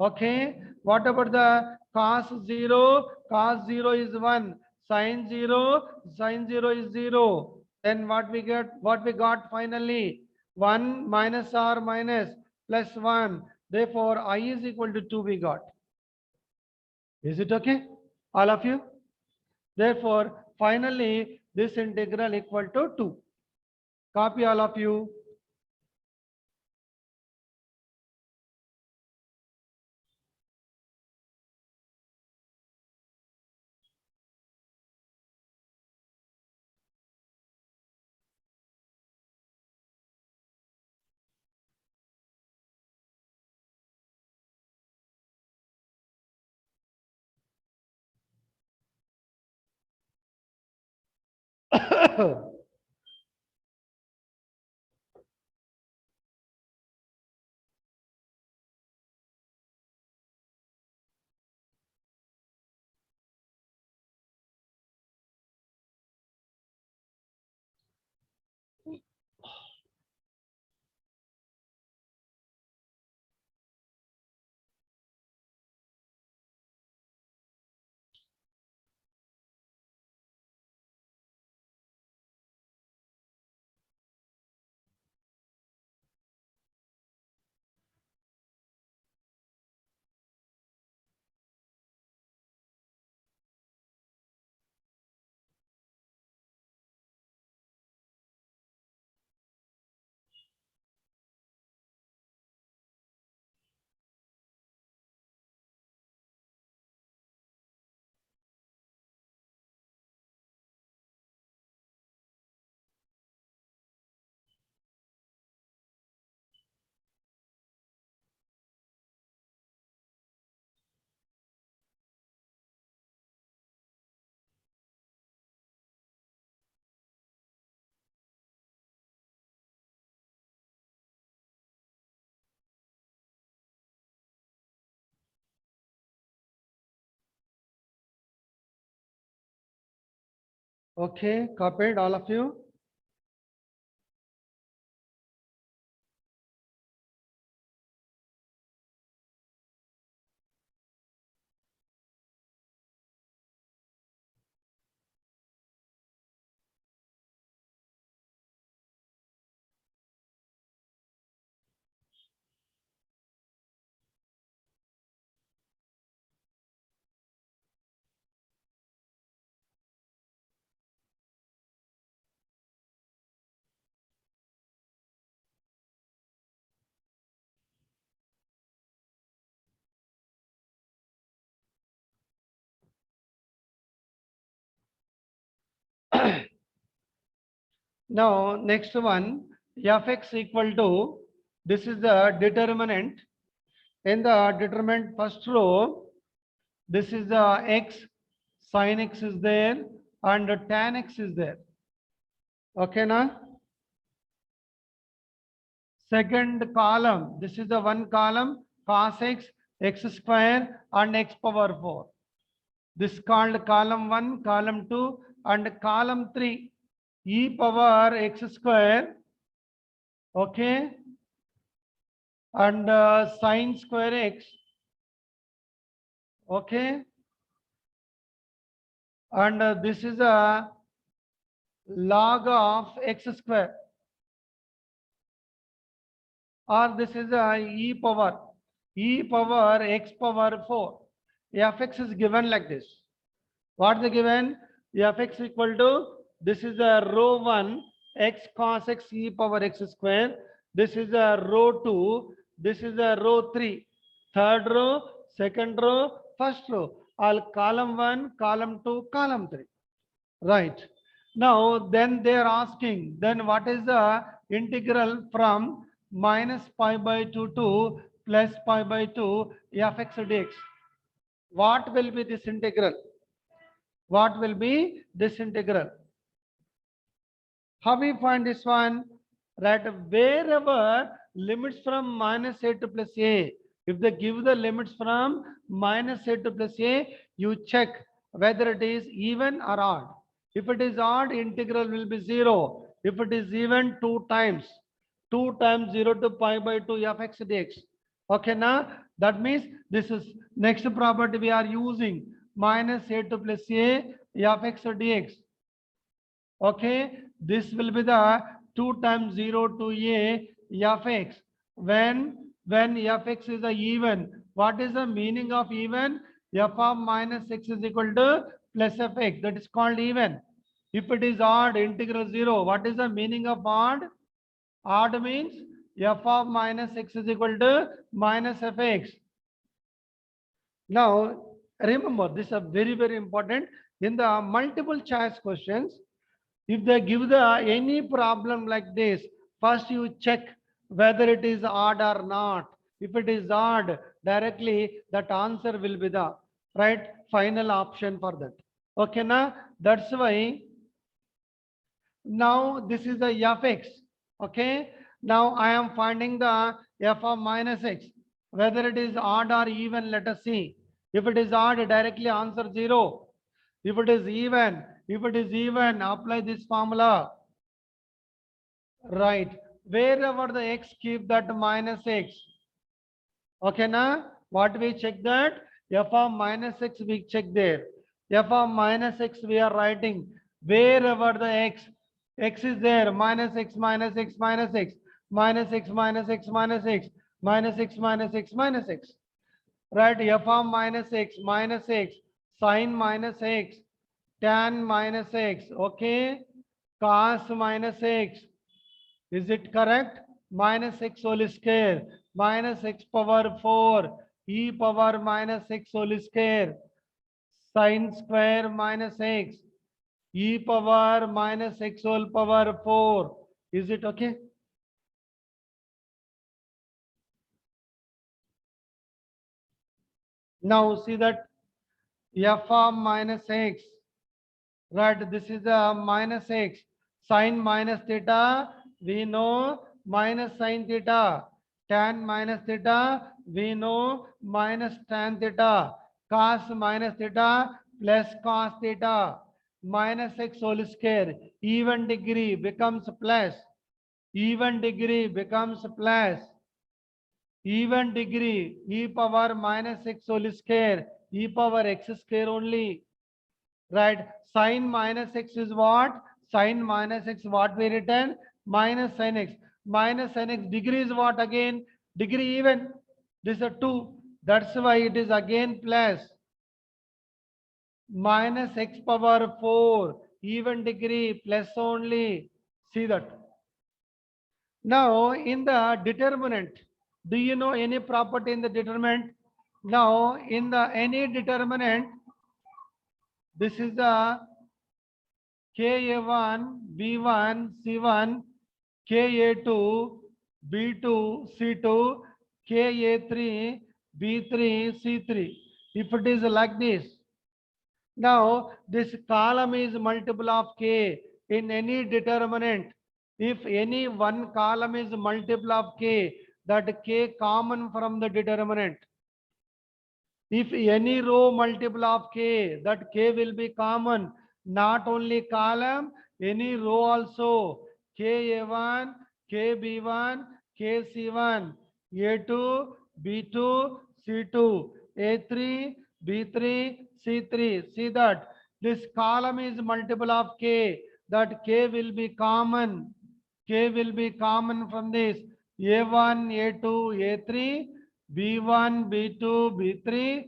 okay. What about the cos 0? Cos 0 is 1. Sin 0, sin 0 is 0. Then what we get? What we got finally? 1 minus or minus plus 1. Therefore, I is equal to 2 we got. Is it okay? All of you? Therefore, finally, this integral equal to 2. Copy all of you. Okay, copied all of you. Now, next one, fx equal to, this is the determinant. In the determinant first row, this is the x, sin x is there, and tan x is there. Okay, na? Second column, this is the one column, cos x, x square, and x power 4. This called column 1, column 2, and column 3, e power x square, okay, and sine square x, okay, and this is a log of x square, or this is a e power x power 4. Fx is given like this. What is given? Fx equal to, this is a row 1, x cos x e power x square. This is a row 2, this is a row 3, third row, second row, first row, all column 1, column 2, column 3. Right. Now, then they are asking, then what is the integral from minus pi by 2 to plus pi by 2 fx dx? What will be this integral? What will be this integral? How we find this one? Right, wherever limits from minus a to plus a, if they give the limits from minus a to plus a, you check whether it is even or odd. If it is odd, integral will be 0. If it is even, 2 times 0 to pi by 2 fx dx. Okay, now that means this is next property we are using, minus a to plus a fx dx. Okay, this will be the 2 times 0 to a fx. When fx is a even, what is the meaning of even? F of minus x is equal to plus fx, that is called even. If it is odd, integral 0. What is the meaning of odd? Odd means f of minus x is equal to minus fx. Now, remember, this is very, very important. In the multiple choice questions, if they give the any problem like this, first you check whether it is odd or not. If it is odd, directly that answer will be the right final option for that. Okay, now that's why now this is the fx. Okay, now I am finding the f of minus x. Whether it is odd or even, let us see. If it is odd, directly answer 0. If it is even, apply this formula. Right. Wherever the x, keep that minus x. Okay, now what we check that? F of minus x we check there. F of minus x we are writing wherever the x is there, minus x minus x minus x minus x minus x minus x minus x minus x minus x. Right, f of minus x, sine minus x, tan minus x, okay, cos minus x. Is it correct? Minus x whole square, minus x power 4, e power minus x whole square, sine square minus x, e power minus x whole power 4. Is it okay? Now see that f of minus x, right, this is a minus x, sine minus theta, we know minus sine theta, tan minus theta, we know minus tan theta, cos minus theta plus cos theta, minus x whole square, even degree becomes plus, even degree becomes plus, even degree, e power minus x whole square, e power x square only. Right, sine minus x is what? Sine minus x, what we written? Minus sin x. Minus sin x degree is what again? Degree even. This is a 2. That's why it is again plus. Minus x power 4. Even degree plus only. See that. Now in the determinant, do you know any property in the determinant? Now in the any determinant, this is the KA1, B1, C1, KA2, B2, C2, KA3, B3, C3. If it is like this, now this column is multiple of K in any determinant. If any one column is multiple of K, that K common from the determinant. If any row multiple of K, that K will be common, not only column, any row also. KA1, KB1, KC1, A2, B2, C2, A3, B3, C3. See that this column is multiple of K, that K will be common. K will be common from this A1, A2, A3, B1, B2, B3,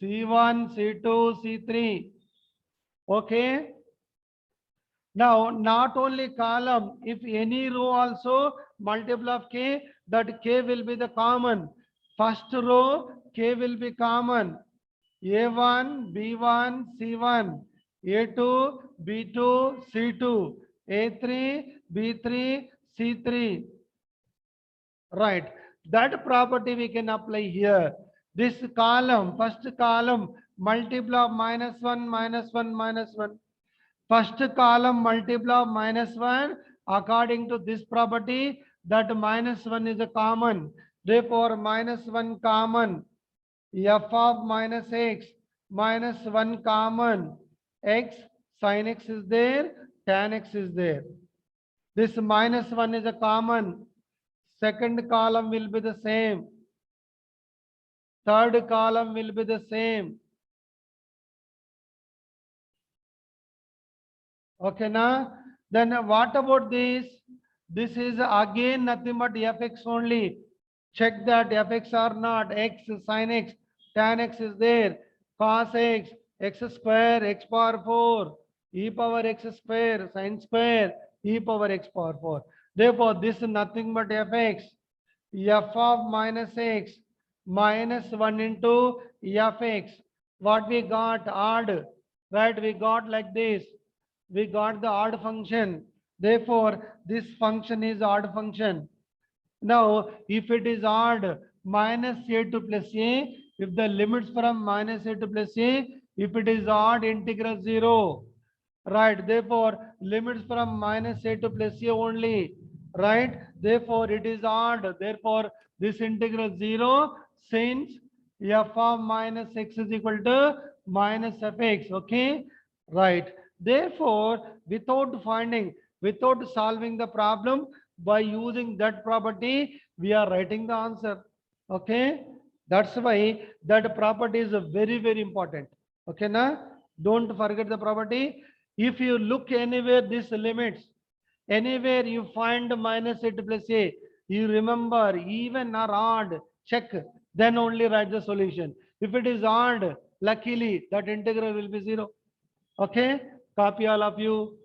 C1, C2, C3. Okay. Now, not only column, if any row also multiple of K, that K will be the common. First row, K will be common. A1, B1, C1, A2, B2, C2, A3, B3, C3. Right, that property we can apply here. This column, first column, multiple of minus 1, minus 1, minus 1. First column multiple of minus 1, according to this property, that minus 1 is a common. Therefore, minus 1 common. F of minus x, minus 1 common. X, sin x is there, tan x is there. This minus 1 is a common. Second column will be the same. Third column will be the same. Okay, now then what about this? This is again nothing but fx only. Check that fx or not. X, sin x, tan x is there. Cos x, x square, x power 4. e power x square sin square e power x power 4. Therefore, this is nothing but fx, f of minus x minus 1 into fx. What we got? Odd, right? We got like this. We got the odd function. Therefore, this function is odd function. Now, if it is odd, minus a to plus a, if the limits from minus a to plus a, if it is odd, integral 0, right? Therefore, limits from minus a to plus a only, right? Therefore, it is odd. Therefore, this integral 0, since f of minus x is equal to minus fx, okay? Right. Therefore, without solving the problem, by using that property, we are writing the answer. Okay. That's why that property is very, very important. Okay, na? Don't forget the property. If you look anywhere, these limits, anywhere you find minus a to plus a, you remember even or odd, check, then only write the solution. If it is odd, luckily that integral will be 0. Okay, copy all of you.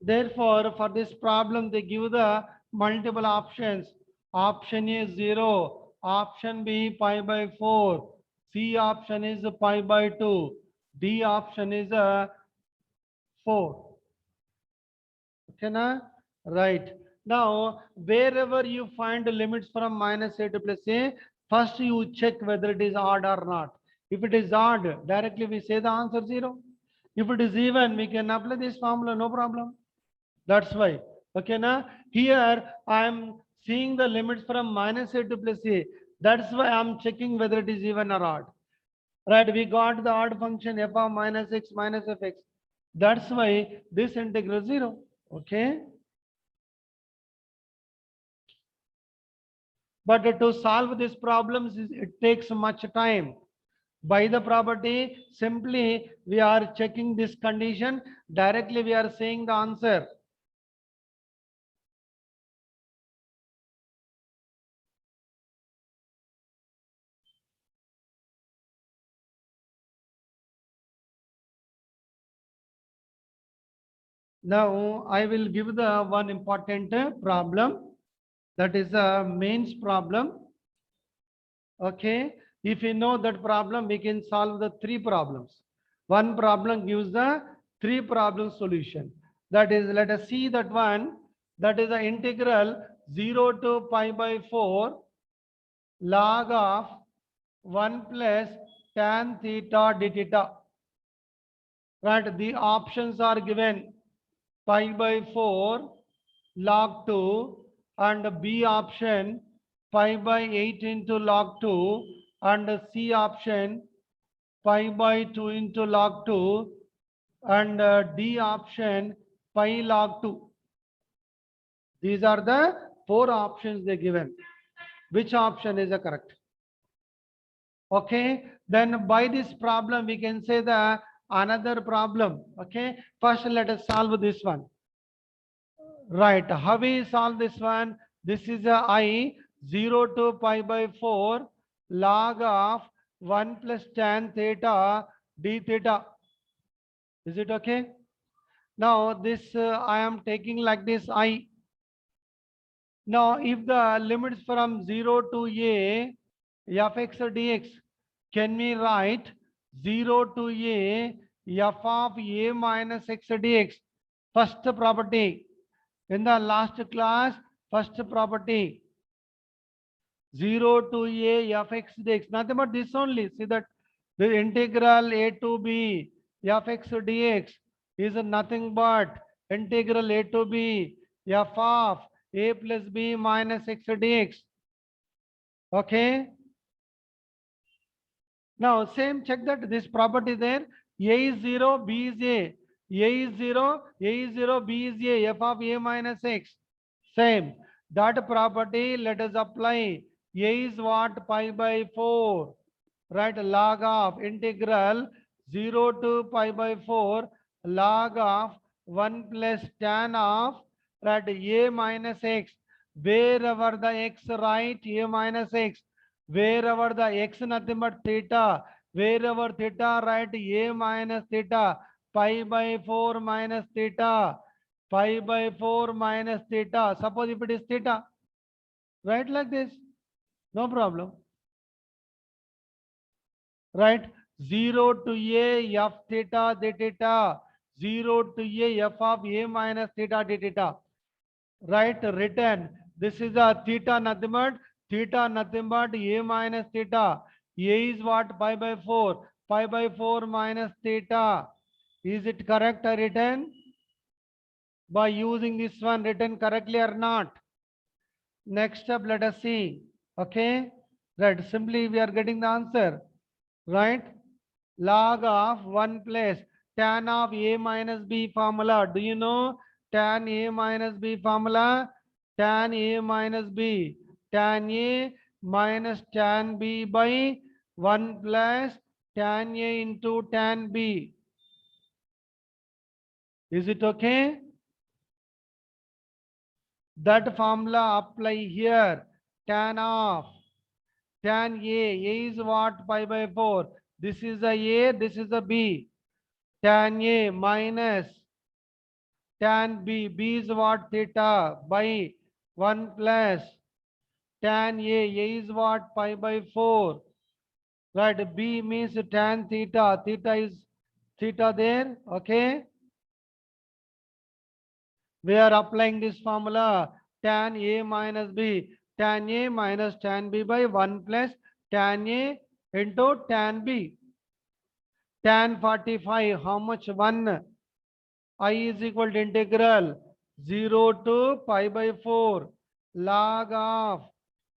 Therefore, for this problem, they give the multiple options. Option A 0, option B pi by 4, C option is pi by 2, D option is 4. Okay, na? Right. Now, wherever you find the limits from minus a to plus a, first you check whether it is odd or not. If it is odd, directly we say the answer 0. If it is even, we can apply this formula, no problem. That's why. Okay, now here I am seeing the limits from minus a to plus a. That's why I'm checking whether it is even or odd. Right, we got the odd function f of minus x minus fx. That's why this integral 0. Okay. But to solve these problems, it takes much time. By the property, simply we are checking this condition. Directly we are saying the answer. Now I will give the one important problem, that is a mains problem. Okay, if you know that problem, we can solve the 3 problems. One problem gives the 3 problem solution. That is, let us see that one. That is the integral 0 to pi by 4 log of 1 plus tan theta d theta. right? The options are given pi by 4 log 2 and B option pi by 8 into log 2 and C option pi by 2 into log 2 and D option pi log 2. These are the four options they given. Which option is the correct? Okay, then by this problem we can say the another problem. Okay, first let us solve this one. Right, how we solve this one? This is a I 0 to pi by 4 log of 1 plus tan theta d theta. Is it okay? Now this I am taking like this I. Now if the limits from 0 to a f x dx, can we write 0 to a f of a minus x dx? First property. In the last class, first property. 0 to a f x dx. Nothing but this only. See that the integral a to b f x dx is nothing but integral a to b f of a plus b minus x dx. Okay. Now same, check that this property there. A is 0, b is a. A is 0, a is 0, b is a. F of a minus x. Same. That property let us apply. A is what? Pi by 4. Right? Log of integral 0 to pi by 4 log of 1 plus tan of, right, a minus x. Wherever the x, right, a minus x. Wherever the x nothing but theta. Wherever theta, right, a minus theta. Pi by 4 minus theta. Pi by 4 minus theta. Suppose if it is theta, write like this. No problem. Right? 0 to a f theta d theta. 0 to a f of a minus theta d theta. Right? Written. This is a theta nothing but a minus theta. A is what? Pi by 4. Pi by 4 minus theta. Is it correct or written? By using this one, written correctly or not? Next step, let us see. Okay. Right. Simply we are getting the answer. Right? Log of 1 plus tan of a minus b formula. Do you know tan a minus b formula? Tan a minus b. Tan a minus tan b by 1 plus tan a into tan b. Is it okay? That formula apply here. Tan of tan a is what? Pi by 4. This is a, this is a b. Tan a minus tan b. B is what? Theta by 1 plus tan a. A is what? Pi by 4. Right. B means tan theta. Theta is theta there. Okay. We are applying this formula. Tan a minus b. Tan a minus tan b by 1 plus tan a into tan b. Tan 45. How much? 1. I is equal to integral 0 to pi by 4 log of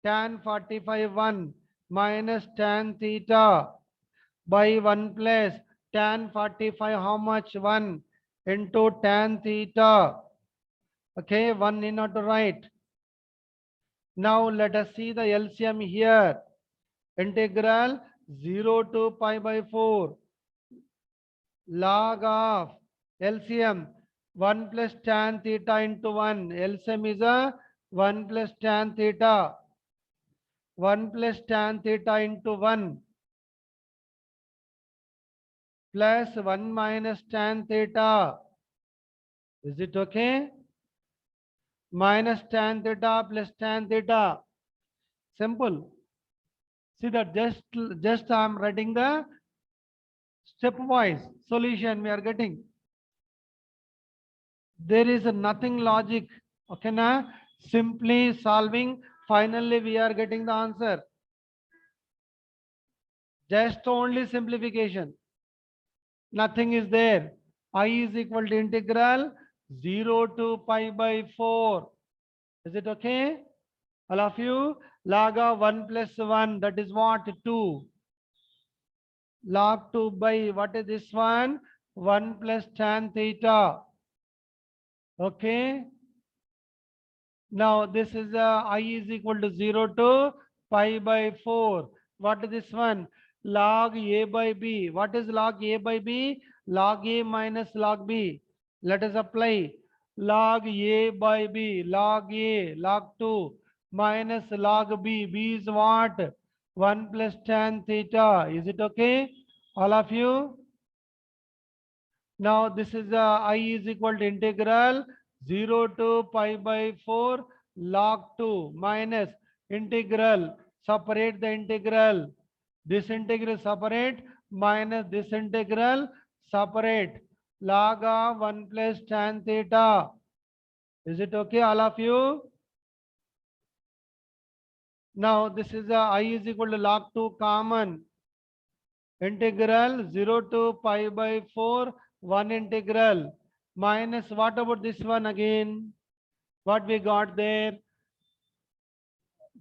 tan 45 1 minus tan theta by 1 plus tan 45 how much? 1 into tan theta. Okay, 1 in not to write. Now let us see the LCM here. Integral 0 to pi by 4 log of LCM 1 plus tan theta into 1. LCM is a 1 plus tan theta. 1 plus tan theta into 1 plus 1 minus tan theta. Is it okay? Minus tan theta plus tan theta. Simple. See that just I am writing the stepwise solution we are getting. There is nothing logic. Okay, na? Simply solving. Finally, we are getting the answer. Just only simplification. nothing is there. I is equal to integral 0 to pi by 4. Is it okay? All of you, log of 1 plus 1, that is what? 2. Log 2 by, what is this one? 1 plus tan theta. Okay. Now this is I is equal to 0 to pi by 4. What is this one? Log A by B. What is log A by B? Log A minus log B. Let us apply. Log A by B. Log A, log 2 minus log B. B is what? 1 plus tan theta. Is it okay? All of you? Now this is I is equal to integral 0 to pi by 4 log 2 minus integral, separate the integral, this integral separate minus this integral separate, log of 1 plus tan theta. Is it okay, all of you? Now this is I is equal to log 2 common, integral 0 to pi by 4 1 integral minus, what about this one again? What we got there?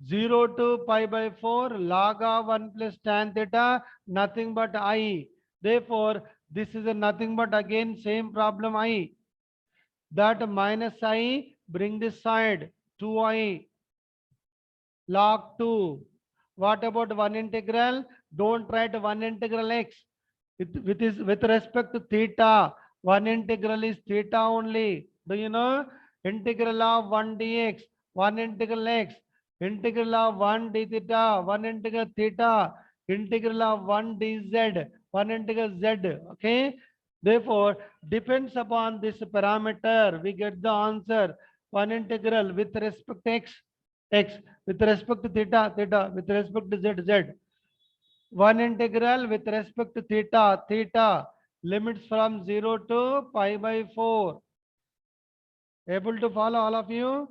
0 to pi by 4 log of 1 plus tan theta, nothing but I. Therefore, this is a nothing but again same problem I. That minus I, bring this side, 2I log 2. What about 1 integral? Don't write 1 integral x. With respect to theta, 1 integral is theta only. Do you know? Integral of 1 dx, 1 integral x, integral of 1 d theta, 1 integral theta, integral of 1 dz, 1 integral z. Okay. Therefore, depends upon this parameter, we get the answer. 1 integral with respect to x, with respect to theta, with respect to z. 1 integral with respect to theta, limits from 0 to pi by 4. Able to follow, all of you?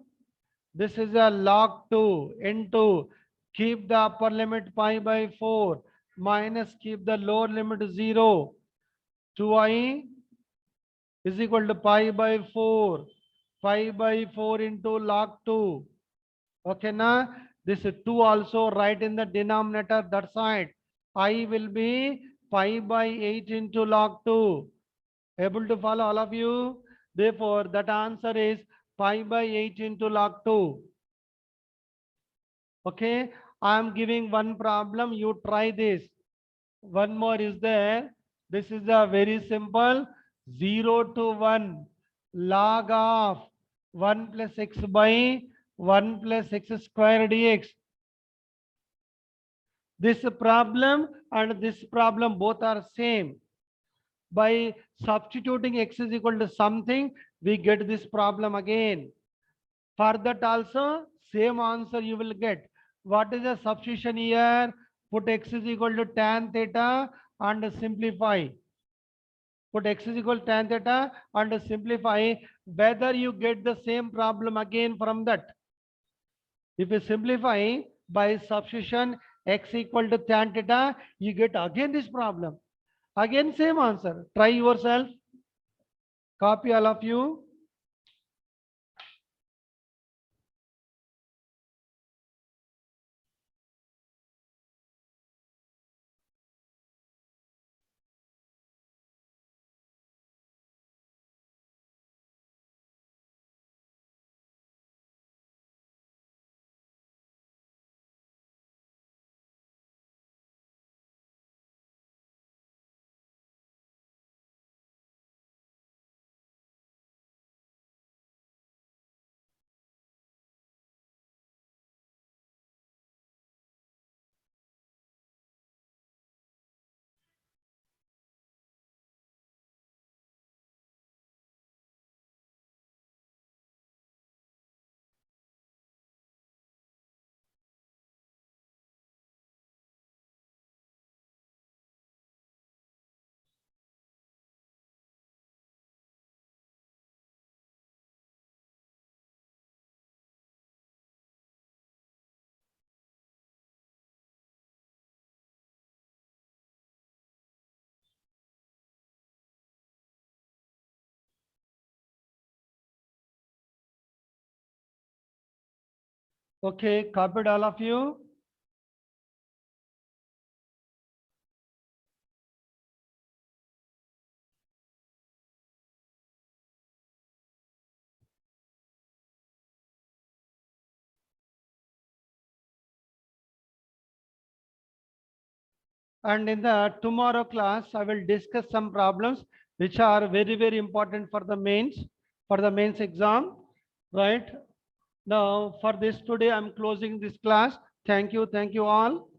This is a log 2 into, keep the upper limit pi by 4 minus keep the lower limit 0. 2I is equal to pi by 4. Pi by 4 into log 2. Okay, now this 2 also write in the denominator that side. I will be pi by 8 into log 2. Able to follow, all of you? Therefore, that answer is pi by 8 into log 2. Okay, I am giving one problem. You try this. One more is there. This is a very simple 0 to 1 log of 1 plus x by 1 plus x square dx. This problem and this problem both are same. By substituting x is equal to something, we get this problem again. For that also, same answer you will get. What is the substitution here? Put x is equal to tan theta and simplify. Put x is equal to tan theta and simplify. Whether you get the same problem again from that. If you simplify by substitution x equal to tan theta, you get again this problem. Again same answer. Try yourself. Copy all of you. Okay, copied all of you. And in the tomorrow class, I will discuss some problems which are very, very important for the mains exam, right? Now, for this today, I'm closing this class. Thank you all.